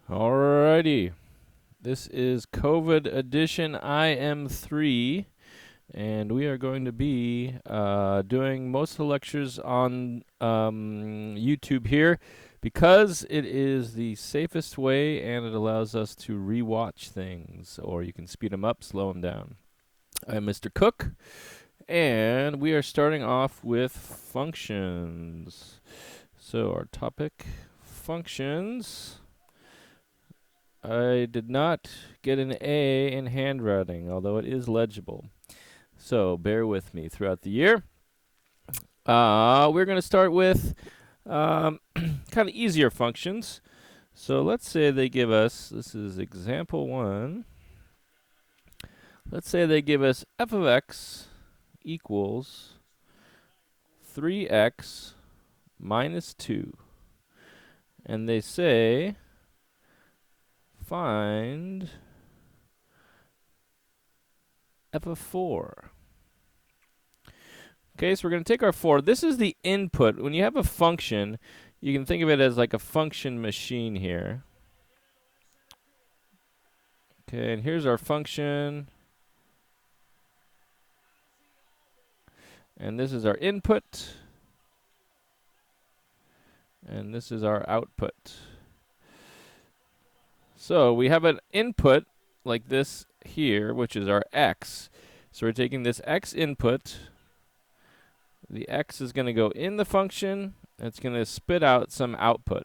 Alrighty, this is COVID edition IM3, and we are going to be doing most of the lectures on YouTube here because it is the safest way and it allows us to rewatch things, or you can speed them up, slow them down. I'm Mr. Cook, and we are starting off with functions. So our topic, functions. I did not get an A in handwriting, although it is legible. So bear with me throughout the year. We're going to start with kind of easier functions. So let's say they give us, this is example 1. Let's say they give us f of x equals 3x minus 2. And they say find f of 4. Okay, so we're going to take our 4. This is the input. When you have a function, you can think of it as like a function machine here. Okay, and here's our function. And this is our input. And this is our output. So we have an input like this here, which is our x. So we're taking this x input. The x is going to go in the function. And it's going to spit out some output.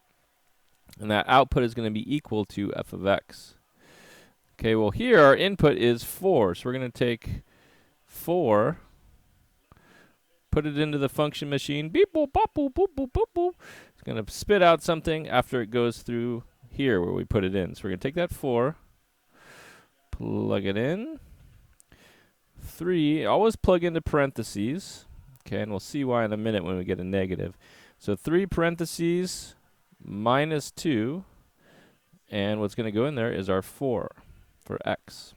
And that output is going to be equal to f of x. Okay, well here our input is 4. So we're going to take 4, put it into the function machine. Beep, boop, bop, boop, boop, boop, boop, boop. It's going to spit out something after it goes through here where we put it in. So we're going to take that 4, plug it in. 3, always plug into parentheses. Okay, and we'll see why in a minute when we get a negative. So 3 parentheses minus 2. And what's going to go in there is our 4 for x.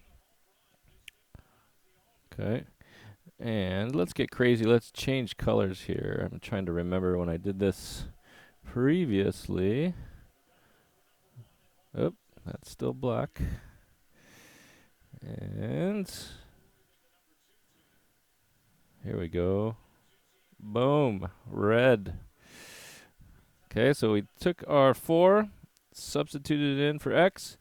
Okay. And let's get crazy. Let's change colors here. I'm trying to remember when I did this previously. Oh, that's still black. And here we go. Boom, red. Okay, so we took our 4, substituted it in for x.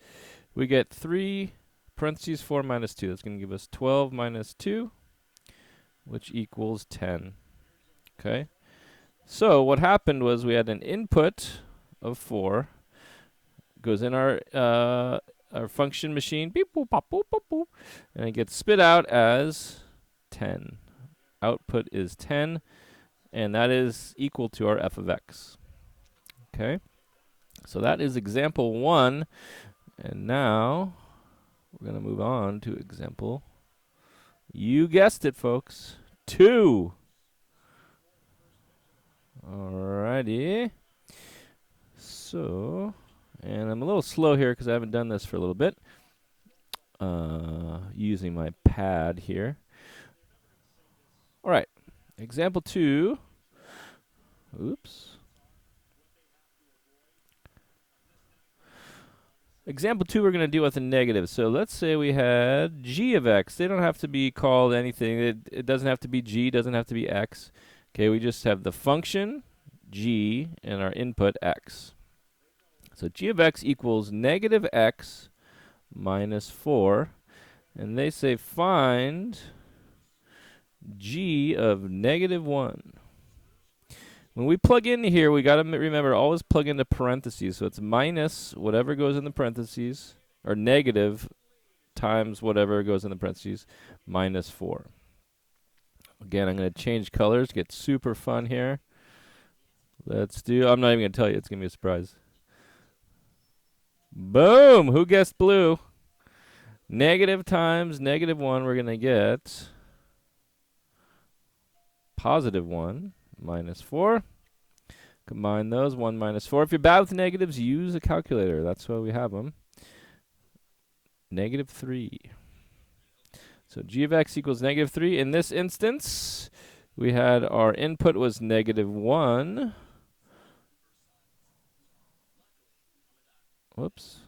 We get 3 parentheses 4 minus 2. That's going to give us 12 minus 2, which equals 10. Okay, so what happened was we had an input of 4, goes in our function machine, beep, boop, pop, boop, boop, boop, and it gets spit out as 10. Output is 10, and that is equal to our f of x. Okay, so that is example 1, and now we're going to move on to example, you guessed it, folks, 2. Alrighty. So, and I'm a little slow here because I haven't done this for a little bit. Using my pad here. Alright, example 2. Oops. Example 2, we're going to deal with a negative. So let's say we had g of x. They don't have to be called anything. It doesn't have to be g, doesn't have to be x. Okay, we just have the function g and our input x. So g of x equals negative x minus 4. And they say find g of negative 1. When we plug in here, we got to remember, always plug into parentheses. So it's minus whatever goes in the parentheses, or negative times whatever goes in the parentheses, minus 4. Again, I'm going to change colors, get super fun here. Let's do, I'm not even going to tell you, it's going to be a surprise. Boom! Who guessed blue? Negative times negative 1, we're going to get positive 1 minus 4. Combine those, 1 minus 4. If you're bad with negatives, use a calculator. That's why we have them. Negative 3. So g of x equals negative 3. In this instance, we had our input was negative 1. Whoops.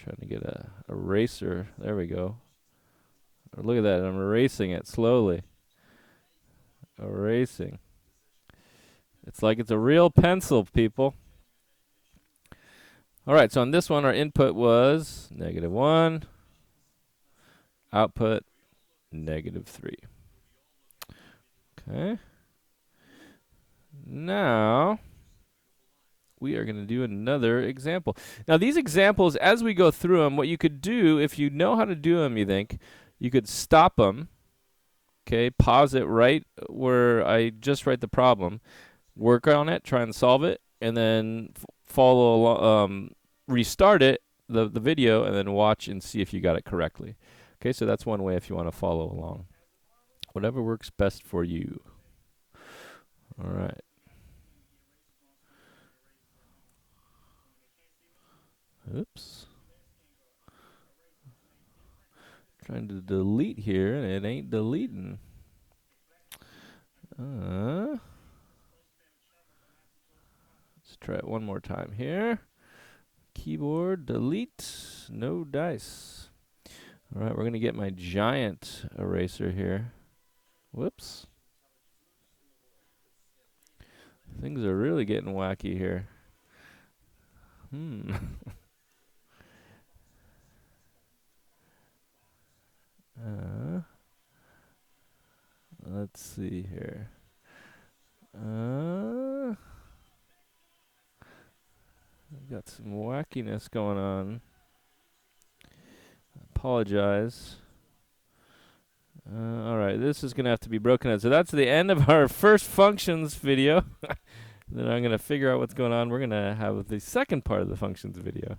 Trying to get a eraser. There we go. Look at that. I'm erasing it slowly. Erasing. It's like it's a real pencil, people. All right, so on this one, our input was -1. Output, -3. Okay. Now, we are going to do another example. Now, these examples, as we go through them, what you could do, if you know how to do them, you think, you could stop them. Okay, pause it right where I just write the problem. Work on it, try and solve it, and then follow along, restart it, the video, and then watch and see if you got it correctly. Okay, so that's one way if you want to follow along. Whatever works best for you. All right. Oops. Trying to delete here, and it ain't deleting. Let's try it one more time here. Keyboard, delete, no dice. All right, we're going to get my giant eraser here. Whoops. Things are really getting wacky here. Let's see here. Got some wackiness going on. Apologize. All right, this is going to have to be broken out. So that's the end of our first functions video. Then I'm going to figure out what's going on. We're going to have the second part of the functions video.